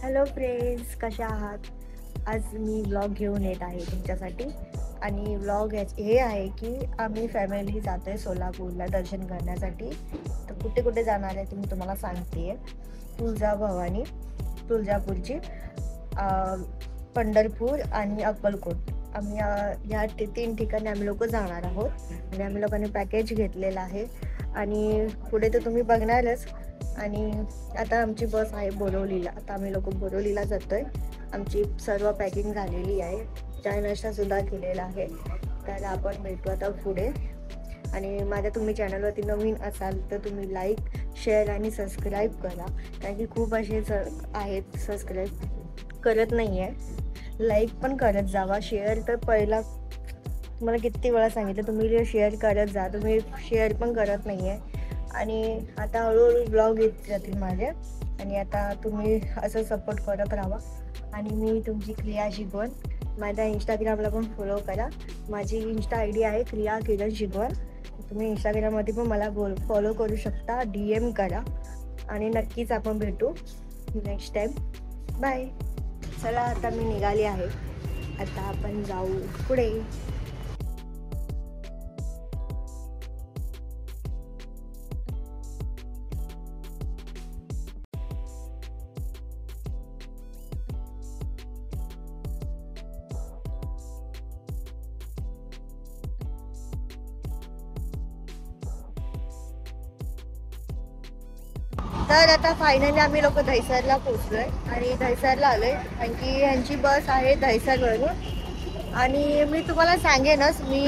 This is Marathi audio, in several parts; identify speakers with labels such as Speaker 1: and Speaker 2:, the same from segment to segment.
Speaker 1: हॅलो फ्रेंड्स, कशा आहात? आज मी व्लॉग घेऊन येत आहे तुमच्यासाठी. आणि व्लॉग हे आहे की आम्ही फॅमिली जातो आहे सोलापूरला दर्शन करण्यासाठी. तर कुठे कुठे जाणार आहे ते मी तुम्हाला सांगते आहे. तुळजाभवानी, तुळजापूरची, पंढरपूर आणि अक्कलकोट. आम्ही या 3 ठिकाणी आम्ही लोक जाणार आहोत. आणि आम्ही लोकांनी पॅकेज घेतलेलं आहे आणि पुढे तर तुम्ही बघणारच. आणि आता आमची बस आहे बोरिवलीला. आता आम्ही लोक बोरिवलीला जातोय. आमची सर्व पॅकिंग झालेली आहे, चाय नाश्ता सुद्धा केलेला आहे. तर आपण भेटू आता पुढे. आणि माझ्या तुम्ही चॅनलवरती नवीन असाल तर तुम्ही लाईक, शेअर आणि सबस्क्राईब करा. कारण की खूप असे आहेत सबस्क्राईब करत नाही आहे. लाईक पण करत जावा. शेअर तर पहिला तुम्हाला किती वेळा सांगितलं तुम्ही शेअर करत जा, तुम्ही शेअर पण करत नाही आहे. आणि आता हळूहळू ब्लॉग येत जातील माझे. आणि आता तुम्ही असं सपोर्ट करत राहा. आणि मी तुमची क्रिया शिकवण. माझ्या इंस्टाग्रामला पण फॉलो करा. माझी इंस्टा ID आहे क्रिया किरण शिकवण. तुम्ही इंस्टाग्राममध्ये पण मला फॉलो करू शकता, DM करा. आणि नक्कीच आपण भेटू नेक्स्ट टाईम. बाय. चला आता मी निघाली आहे. आता आपण जाऊ पुढे. तर आता फायनली आम्ही लोक दहिसरला पोचलोय. आणि दहिसरला आलोय कारण की ह्यांची बस आहे दहिसरवरून. आणि मी तुम्हाला सांगेनच मी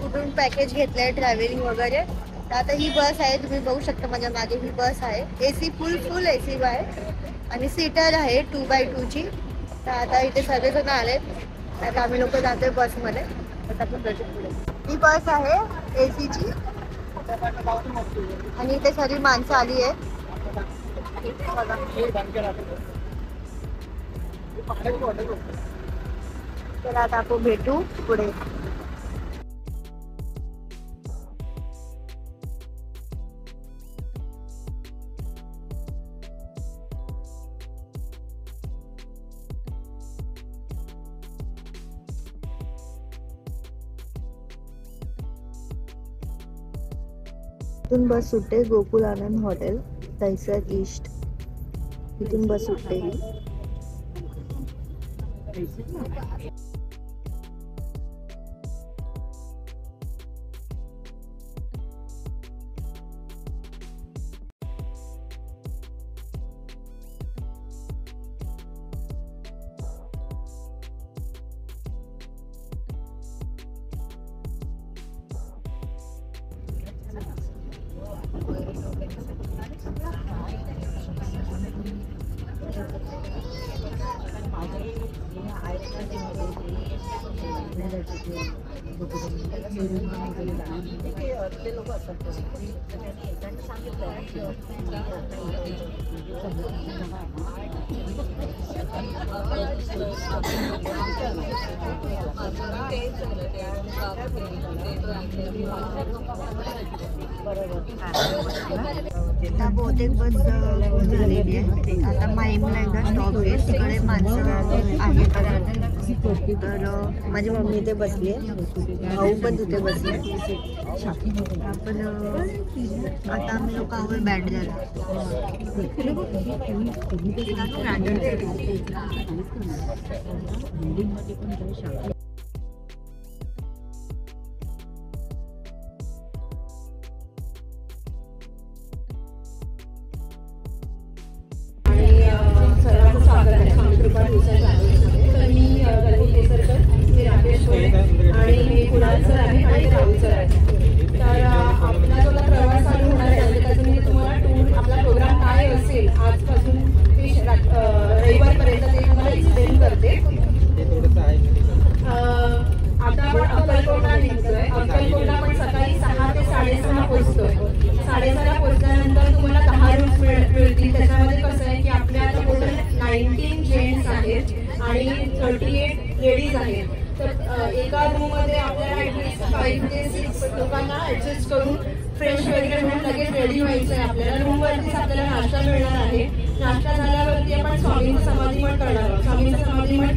Speaker 1: कुठून पॅकेज घेतलं आहे ट्रॅव्हलिंग वगैरे. तर आता ही बस आहे, तुम्ही बघू शकता माझ्या मागे ही बस आहे. AC फुल AC आहे. आणि सीटर आहे 2x2ची. तर आता इथे सगळेजण आलेत. आता आम्ही लोक जातोय बसमध्ये. आता आपण भेटू पुढे. ही बस आहे ACची. आणि इथे सगळी माणसं आली आहेत. तर आता आपण भेटू पुढे. इथून बस सुटते गोकुल आनंद हॉटेल दहिसर ईस्ट. इथून बस सुटते. आता बहुतेक बस झालेली आहे. आता माहीमला एकदा स्टॉप आहे, तिकडे माणसं आहेत. तर माझी मम्मी इथे बसली आहे, भाऊ पण तिथे बसले. आपण आता आम्ही लोक आवर बॅट झाला.
Speaker 2: आणि मी कुणाल सर आहे आणि राहुल सर आहे. तर आपला जो प्रवास चालू होणार आहे त्याचं मी तुम्हाला आपला प्रोग्राम काय असेल आजपासून ते रविवारपर्यंत ते तुम्हाला एक्सप्लेन करते. आता आपण अक्कलकोटला निघतोय. अक्कलकोटला आपण सकाळी 6 ते 6:30 पोहोचतोय. 6:30 पोहोचल्यानंतर तुम्हाला 10 रूम्स मिळतील. त्याच्यामध्ये कसं आहे की आपल्या आता टोटल 19 जेंट्स आहेत आणि 38 लेडीज आहेत. तर एका रूममध्ये आपल्याला ॲटलिस्ट 5 ते 6 लोकांना ॲडजस्ट करून फ्रेश वगैरे होऊन लगेच रेडी व्हायचं आहे. आपल्याला रूमवरतीच आपल्याला नाश्ता मिळणार आहे. नाश्ता झाल्यावरती आपण स्वामींचं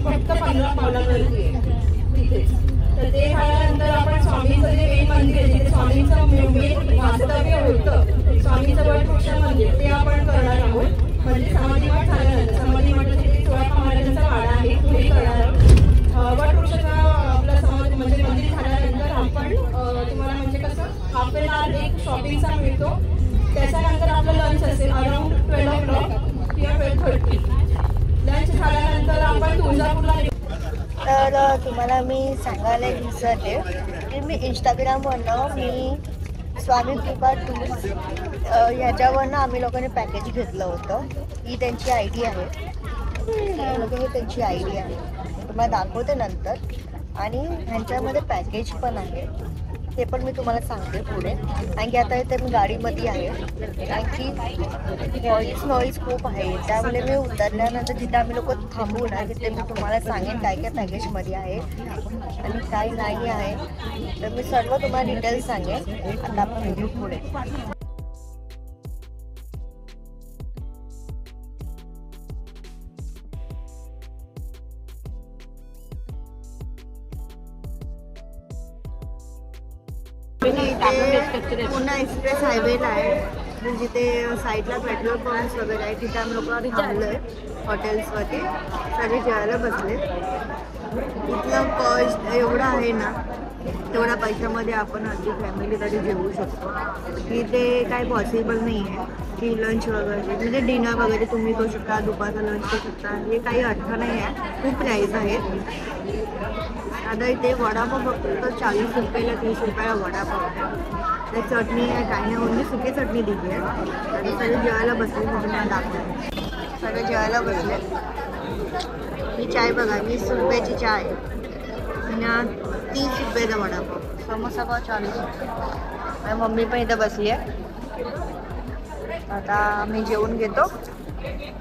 Speaker 2: फक्त 15 पावलांवरती आहे तिथेच. तर ते झाल्यानंतर आपण स्वामींचं जे मेन मंदिर आहे तिथे स्वामींचं मेन वास्तव्य होतं स्वामींचं वटवृक्ष मंदिर ते आपण करणार आहोत. म्हणजे समाधीमठ झाल्यानंतर समाधीमठ तिथे चोळप्पा महाराजांचा वाडा आहे पुढे करणार आहोत. वटवृक्षाचा आपला समाधी म्हणजे मंदिर झाल्यानंतर आपण तुम्हाला म्हणजे कसं हाफ एन आवर एक शॉपिंगचा मिळतो. त्याच्यानंतर आपलं लंच असेल अराउंड 12 o'clock किंवा 12:30. लंच झाल्यानंतर आपण तुळजापूरला.
Speaker 1: तर तुम्हाला मी सांगायला विसरले की मी इंस्टाग्रामवरनं मी स्वामी कृपा टूर्स ह्याच्यावरनं आम्ही लोकांनी पॅकेज घेतलं होतं. ही त्यांची आय डी आहे, ही त्यांची आय डी आहे, तुम्हाला दाखवते नंतर. आणि ह्यांच्यामध्ये पॅकेज पण आहे, ते पण मी तुम्हाला सांगते पुढे. कारण की आता इथे मी गाडीमध्ये आहे, कारण की नॉईज खूप आहे, त्यामुळे मी उतरल्यानंतर जिथे आम्ही लोक थांबू ना तिथे मी तुम्हाला सांगेन काय काय पॅकेजमध्ये आहे आणि काय नाही आहे. तर मी सर्व तुम्हाला डिटेल्स सांगेन. आता आपण व्हिडिओ पुढे. पुन्हा एक्सप्रेस हायवेला आहे, जिथे साईडला पेट्रोल पंप्स वगैरे आहे, तिथे आम्ही लोक थांबलो आहे हॉटेल्सवरती. सर्व जेवायला बसले. इथलं कॉस्ट एवढं आहे ना, तेवढ्या पैशामध्ये आपण अगदी फॅमिली तरी जेवू शकतो. इथे काय पॉसिबल नाही आहे की लंच वगैरे म्हणजे डिनर वगैरे तुम्ही करू शकता, दुपारचा लंच करू शकता, हे काही अर्थ नाही आहे. खूप प्राईस आहेत. आता इथे वडापाव फक्त 40 रुपयाला 30 रुपयाला वडापाव आहे. त्या चटणी आहे काय नाही, ओन्ली सुकी चटणी दिली आहे. आणि सर्व जेवायला बसले, तुम्हाला दाखवते. सर्व जेवायला बसले. ही चाय बघा, 20 रुपयाची चाय आणि 30 रुपयाचा वडापाव. समोसा पाव 40 रुपये. मम्मी पण इथं बसली आहे. आता आम्ही जेवून घेतो,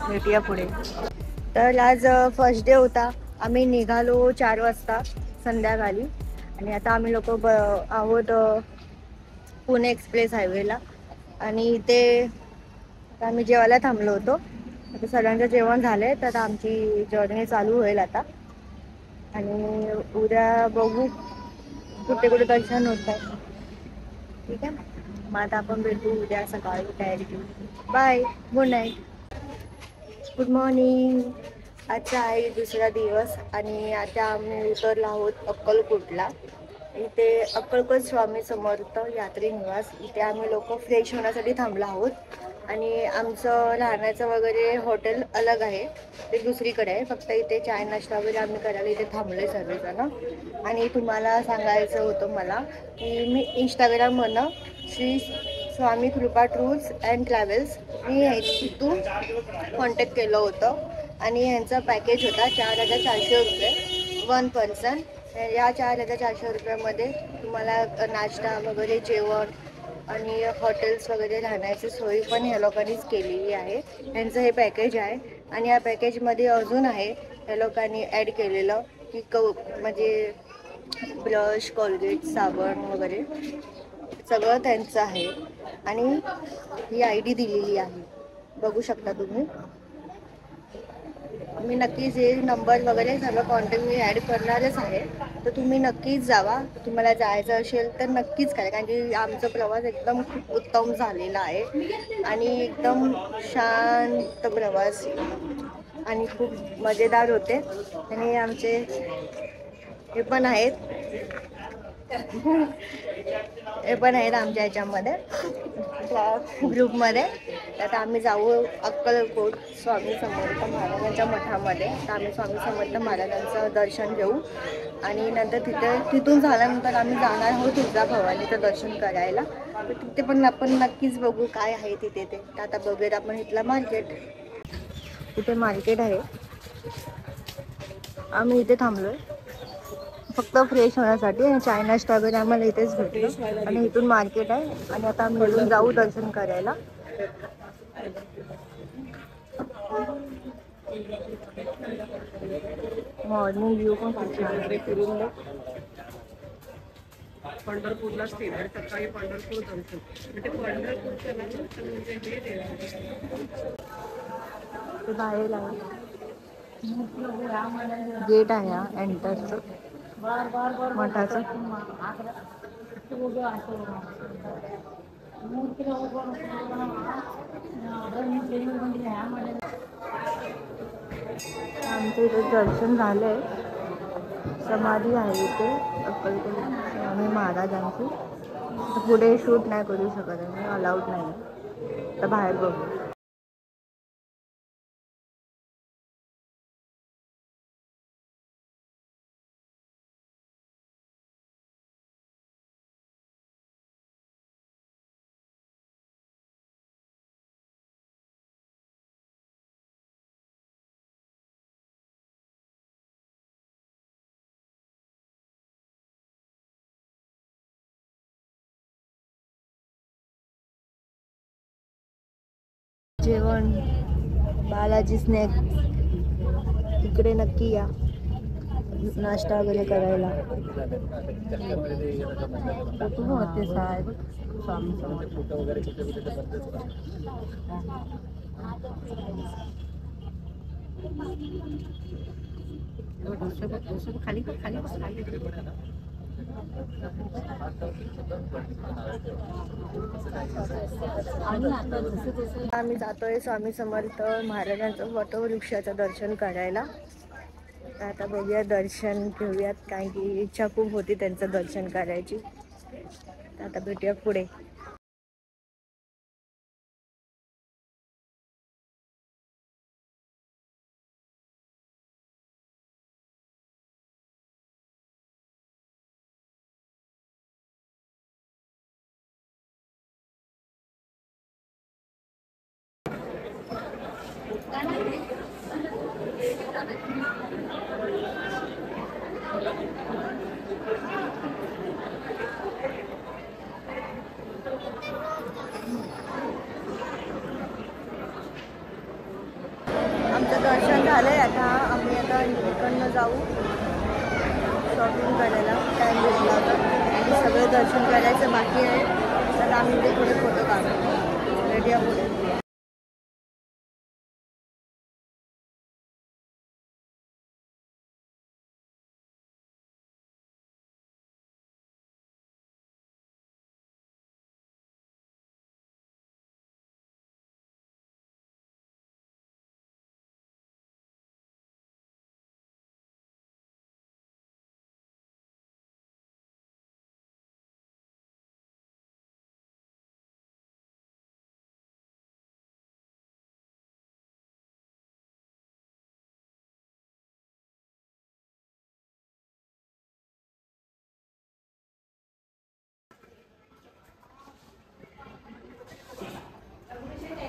Speaker 1: भेटूया पुढे. तर आज फर्स्ट डे होता. आम्ही निघालो 4 वाजता संध्याकाळी आणि आता आम्ही लोक आहोत पुणे एक्सप्रेस हायवेला. आणि इथे आम्ही जेवायला थांबलो होतो. आता सगळ्यांचं जेवण झालं आहे, तर आमची जर्नी चालू होईल आता. आणि उद्या बघू कुठे कुठे दर्शन होत आहे. ठीक आहे, मग आता आपण भेटू उद्या सकाळी तयारी करू. Bye, good night, good morning. आजचा आहे दुसरा दिवस आणि आता आम्ही उतरलो आहोत अक्कलकोटला. इथे अक्कलकोट स्वामी समर्थ यात्री निवास, इथे आम्ही लोक फ्रेश होण्यासाठी थांबलो आहोत. आणि आमचं राहण्याचं वगैरे हॉटेल अलग आहे, ते दुसरीकडे आहे. फक्त इथे चाय नाश्ता वगैरे आम्ही करायला इथे थांबलो आहे सर्वजण. आणि तुम्हाला सांगायचं होतं मला की मी इंस्टाग्रामवरनं श्री स्वामी कृपा टूर्स अँड ट्रॅव्हल्स मी तिथून कॉन्टॅक्ट केलं होतं. आणि यांचा पॅकेज होता 4,400 रुपये 1 पर्सन. या 4,400 रुपयामध्ये तुम्हाला नाश्ता वगैरे, जेवण आणि हॉटेल्स वगैरे राहण्याची सोय पण ह्या लोकांनीच केलेली आहे. यांचं हे पॅकेज आहे. आणि या पॅकेजमध्ये अजून आहे या लोकांनी ॲड केलेलं की म्हणजे ब्रश, कोलगेट, साबण वगैरे सगळं त्यांचं आहे. आणि ही आय डी दिलेली आहे, बघू शकता तुम्ही. मी नक्कीच हे नंबर वगैरे सर्व कॉन्टॅक्ट मी ॲड करणारच आहे. तर तुम्ही नक्कीच जावा, तुम्हाला जायचं असेल तर नक्कीच करा. कारण की आमचा प्रवास एकदम खूप उत्तम झालेला आहे आणि एकदम शांत प्रवास आणि खूप मजेदार होते. आणि आमचे हे पण आहेत आमच्या ह्याच्यामध्ये ग्रुपमध्ये. तर आम्ही जाऊ अक्कलकोट स्वामी समर्थ महाराजांच्या मठामध्ये. तर आम्ही स्वामी समर्थ महाराजांचं दर्शन घेऊ आणि नंतर तिथून झाल्यानंतर आम्ही जाणार आहोत तुळजाभवानीचं दर्शन करायला. तर तिथे पण आपण नक्कीच बघू काय आहे तिथे ते. तर आता बघूयात आपण इथलं मार्केट. इथे मार्केट आहे, आम्ही इथे थांबलो आहे फक्त फ्रेश होण्यासाठी. आणि चाय नाश्ता वगैरे आम्हाला इथेच भेटलो. आणि इथून मार्केट आहे आणि आता आम्ही इथून जाऊ दर्शन करायला. मॉर्निंग व्ह्यू पण खूप छान आहे.
Speaker 3: पंढरपूरला स्टे सकाळी पंढरपूर दर्शन म्हणजे पंढरपूरच्या
Speaker 1: बाहेर आहे. गेट आहे हा एंटरचं मठाचं. आमचं इथे दर्शन झालंय. समाधी आहे इथे अक्कलकोट स्वामी महाराजांची. पुढे शूट नाही करू शकत आहे, अलाउड नाही. तर बाहेर बघू. जेवण बालाजी स्नॅक इकडे नक्की या नाश्ता वगैरे करायला. होते साहेब खाली आम्ही जातोय स्वामी समर्थ महाराजांचं वटवृक्षाचं दर्शन करायला. आता बघूया दर्शन घेऊयात, कारण की इच्छा खूप होती त्यांचं दर्शन करायची. आता भेटूया पुढे. आमचं दर्शन झालंय. आम्ही आता इकडनं जाऊ शॉपिंग करायला. टाईम भेटला होता. सगळे दर्शन करायचं बाकी आहे. तर आम्ही ते पुढे फोटो काढू. रेडिया पुढे.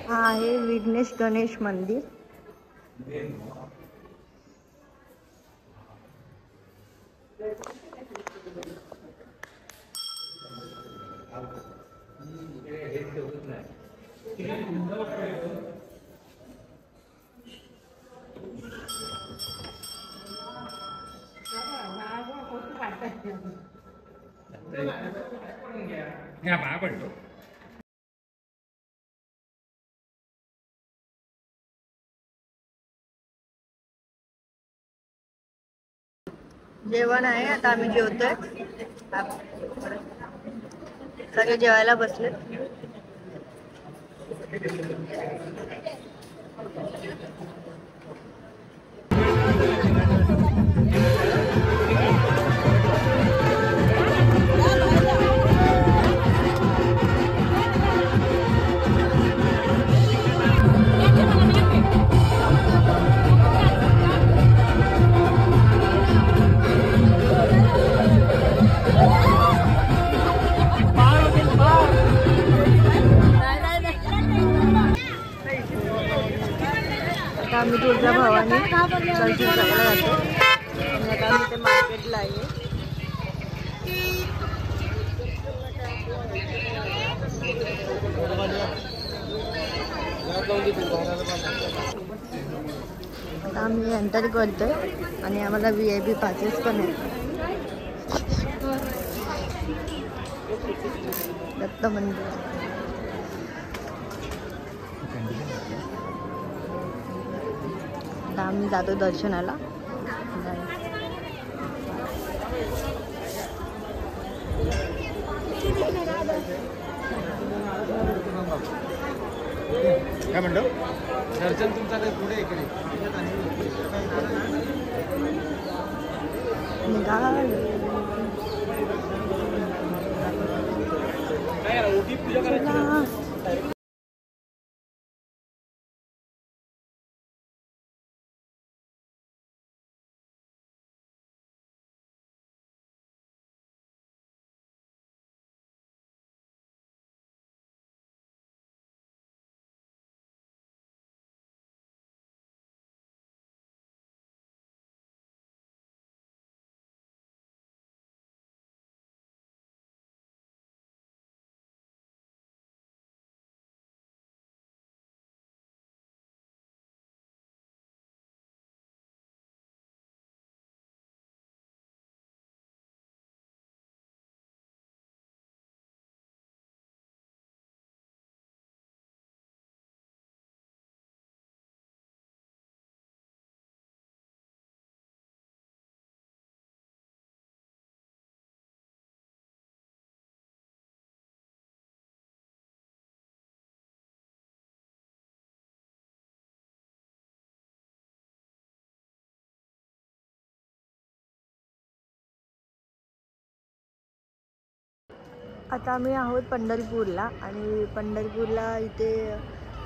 Speaker 1: हा आहे विघ्नेश गणेश मंदिर. जेवण आहे. आता आम्ही जेवतोय. सगळे जेवायला बसले. आम्ही तुळजा भवानी दर्शन करायला जातो. आणि आता आम्ही ते मार्केटला आहे. आता आम्ही एंटर करतोय आणि आम्हाला VIP पासेस पण आहेत. दत्त मंदिर. आता आम्ही जातो दर्शनाला.
Speaker 4: काय म्हणतो दर्शन तुमचा काही पुढे इकडे पूजा करायची.
Speaker 1: आता आम्ही आहोत पंढरपूरला आणि पंढरपूरला इथे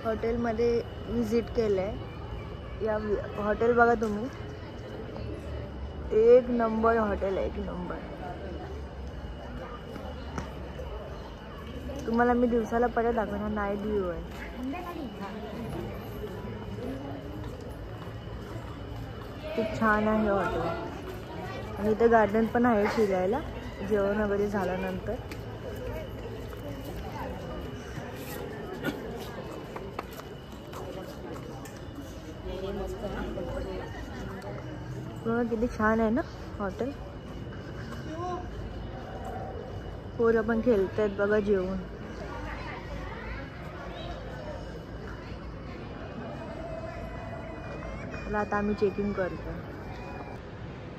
Speaker 1: हॉटेलमध्ये विजिट केलं आहे. या हॉटेल बघा तुम्ही, एक नंबर हॉटेल आहे, एक नंबर. तुम्हाला मी दिवसाला परत दाखवणार, नाईट व्ह्यू आहे. खूप छान आहे हॉटेल आणि इथे गार्डन पण आहे फिरायला जेवण वगैरे झाल्यानंतर. किती छान आहे ना हॉटेल. पोरं पण खेळतायत बघा जेवण. आता आम्ही चेकिंग करतो.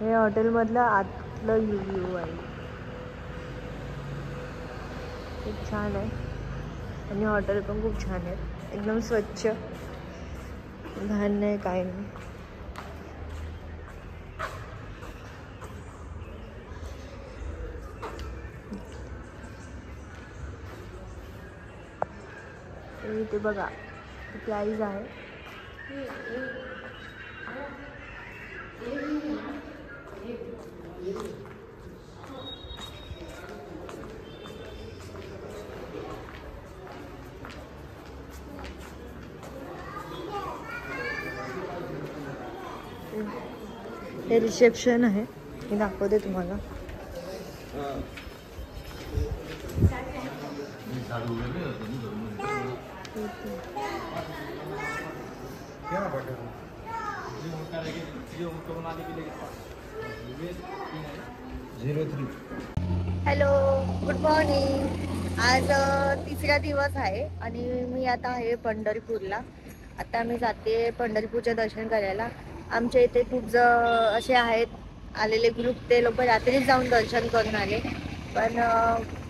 Speaker 1: हे हॉटेलमधलं आतलं व्ह्यू आहे. खूप छान आहे आणि हॉटेल पण खूप छान आहे, एकदम स्वच्छ, घाण नाही काय नाही. इथे बघा प्राईज आहे. हे रिसेप्शन आहे, मी दाखवते तुम्हाला. Hello, good morning. आज तिसरा दिवस आहे आणि मी आता आहे पंढरपूरला. आता मी जाते पंढरपूरचं दर्शन करायला. आमच्या इथे खूप असे आहेत आलेले ग्रुप, ते लोक रात्रीच जाऊन दर्शन करून आले. पण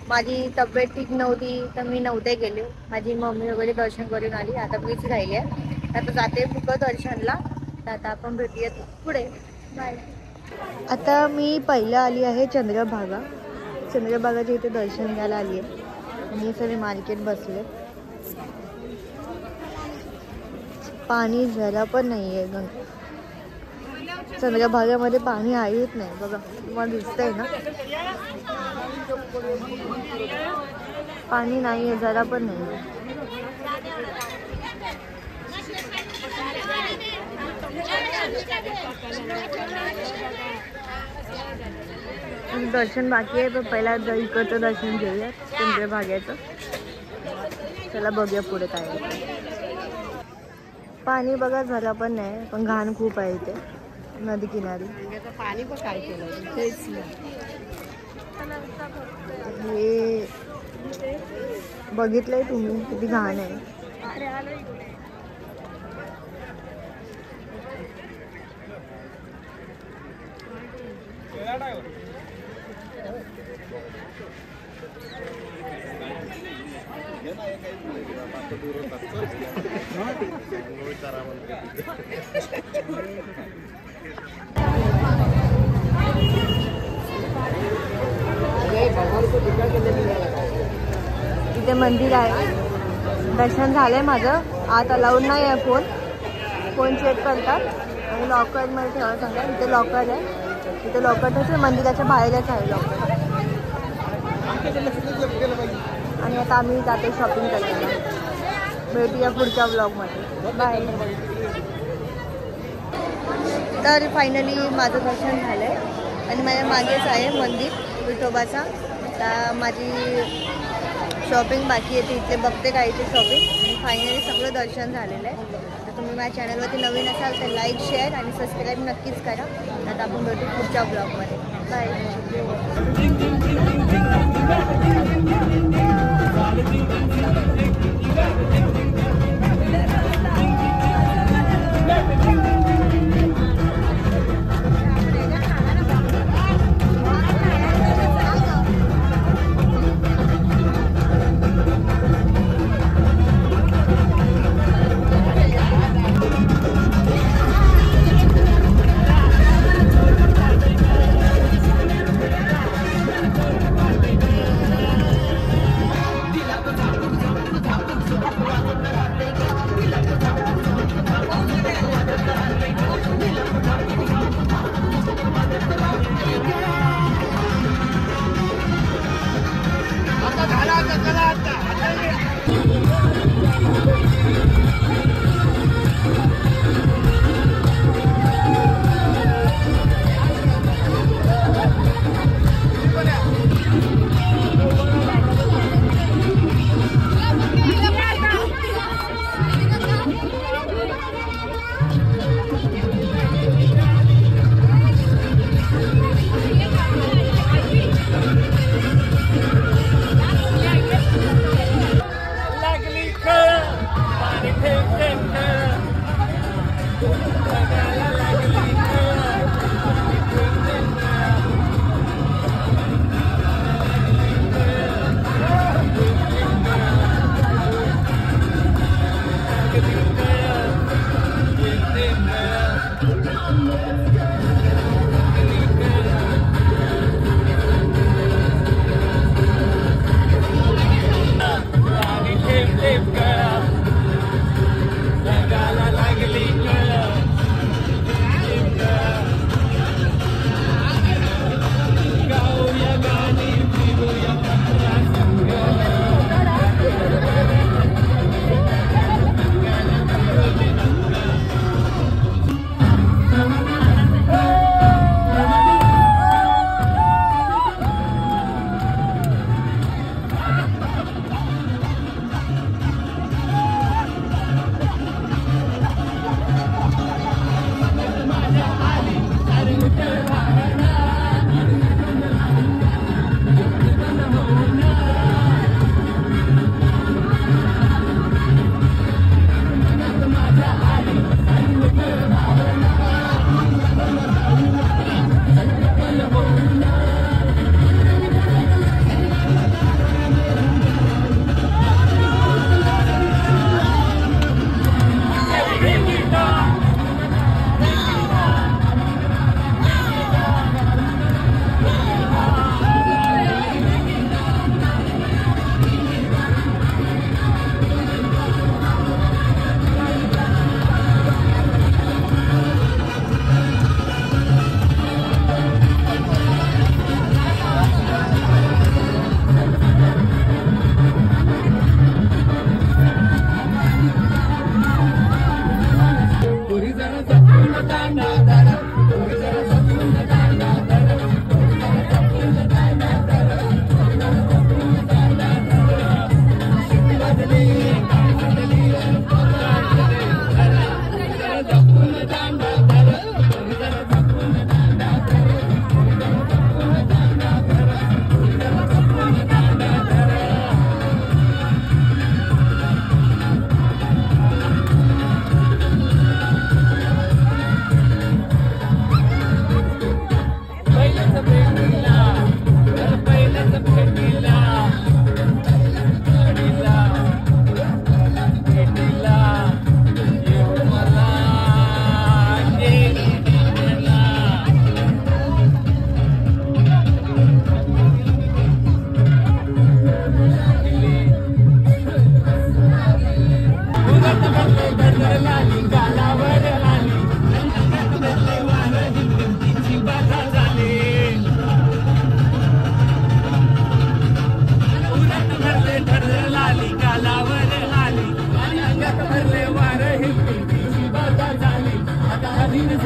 Speaker 1: माझी तब्येत ठीक नव्हती तर मी नव्हते गेले. माझी मम्मी वगैरे दर्शन करून आली, आता मीच राहिली आहे. आता जाते मुक दर्शनला. तर आता आपण भेटूयात पुढे. बाय. आता मी पहिलं आली आहे चंद्रभागा. चंद्रभागाच्या इथे दर्शन घ्यायला आली आहे आणि सगळे मार्केट बसले. पाणी जरा पण नाही आहे. चंद्रभागामध्ये पाणी आहेच नाही बघा, तुम्हाला दिसतंय ना, पाणी नाही आहे, जरा पण नाही आहे. दर्शन बाकी आहे, पण पहिला इकडचं दर्शन घेऊया चंद्रभागेचं. चला बघूया पुढे काय आहे. पाणी बघा जरा पण नाही, पण घाण खूप आहे इथे नदी किनारी.
Speaker 3: पाणी पण काय केलं तेच
Speaker 1: हे बघितलंय तुम्ही किती घाण आहे. इथे मंदिर आहे, दर्शन झालंय माझं. आत अलाउड नाही आहे फोन चेक करतात आणि लॉकरमध्ये ठेवायला सांगतात. इथे लॉकर आहे, इथे लॉकर ठेवते, मंदिराच्या बाहेरच आहे लॉकर. आणि आता आम्ही जातो शॉपिंग करायला. भेटूया पुढच्या ब्लॉगमध्ये. बाय. तर फायनली माझं दर्शन झालं आहे आणि माझ्या मागेच आहे मंदिर विठोबाचा. आता माझी शॉपिंग बाकी आहे, इथे बघते काय इथे शॉपिंग. आणि फायनली सगळं दर्शन झालेलं आहे. तर तुम्ही माझ्या चॅनलवरती नवीन असाल तर लाईक, शेअर आणि सबस्क्राईब नक्कीच करा. आता आपण भेटू पुढच्या ब्लॉगमध्ये. बाय.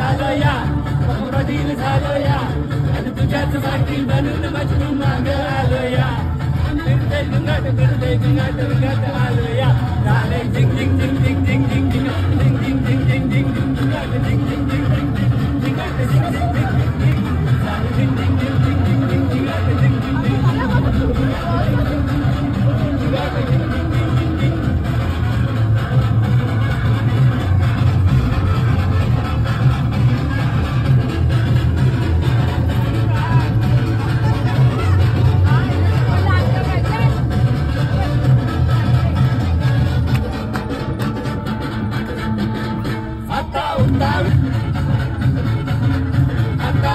Speaker 5: आलो या बदील झालो या आणि तुझ्याच साठी बनून मजनू माग आलो या फिरते गुंगाट फिरते गुंगाट गुंगाट आलो या झाले झिंग झिंग झिंग झिंग झिंग झिंग झिंग झिंग झिंग झिंग झिंग झिंग गुंगाट झिंग झिंग झिंग झिंग झिंग झिंगाट झिंग झिंग झिंग झिंग झिंग झाले झिंग झिंग झिंग झिंग झिंग झिंग झिंगाट झिंग झिंग झिंग गुंगाट झिंग झिंग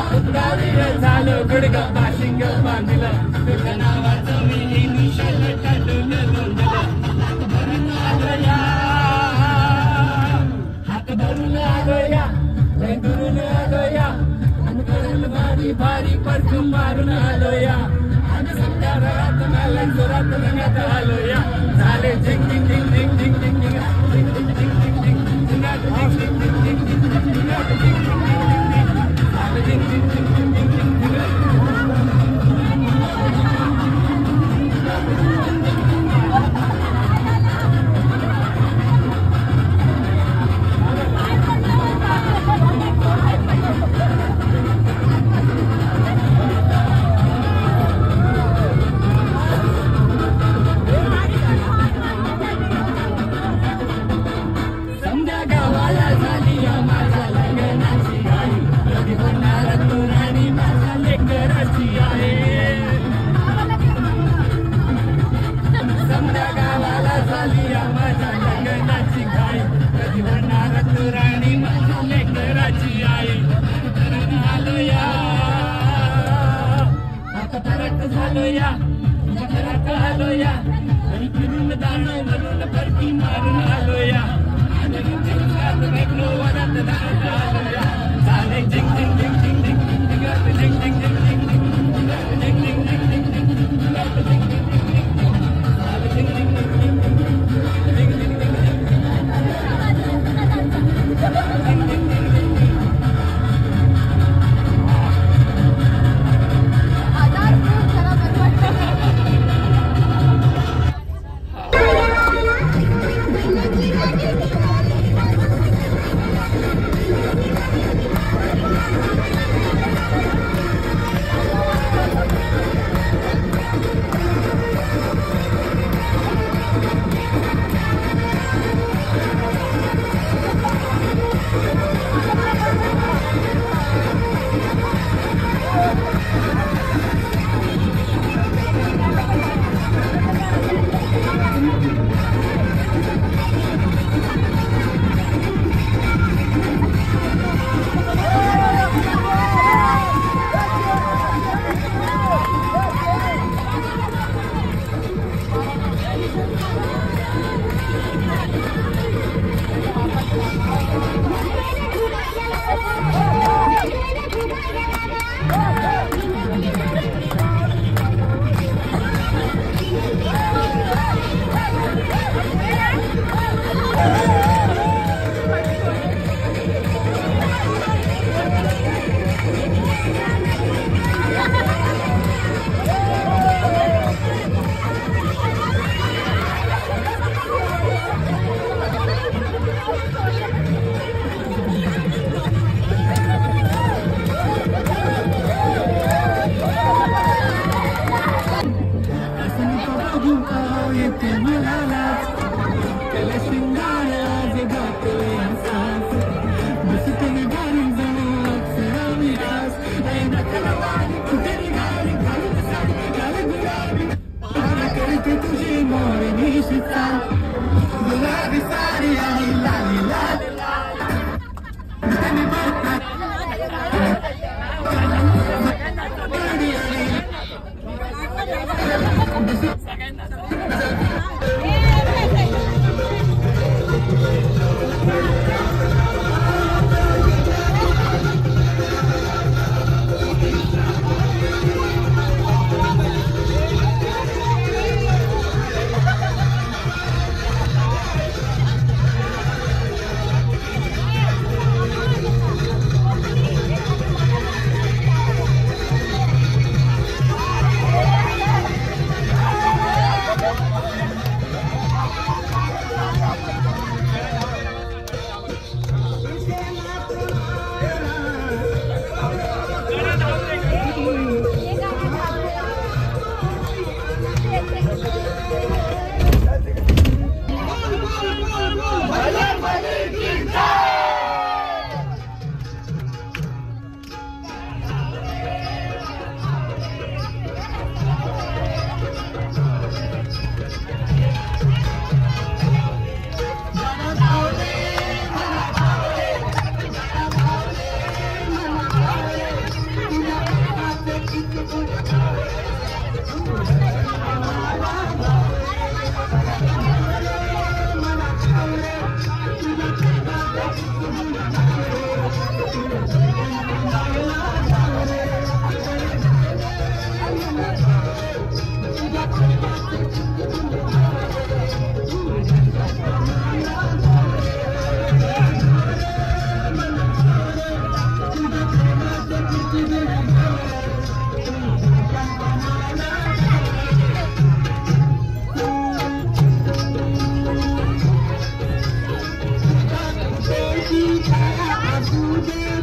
Speaker 5: झालं गुडगा पाशिंग बांधलं तुझ्या नावाचं मी निशाल टाटून धरून आलो या हात धरून आलो या लय दुरून आलो या आणि करून भारी भारी परतून मारून आलो या आणि सध्या रात मला जोरात रंगात आलो या झाले झिंग झिंग झिंग झिंग झिंग झिंग झिंग झिंग झिंग झिंग झिंग झिंगाट झिंग झिंग झिंग झिंग झिंग झिंगाट झिंग झिंग झिंग झिंग झाले झिंग झिंग झिंग झिंग झिंग झिंग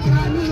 Speaker 5: खाली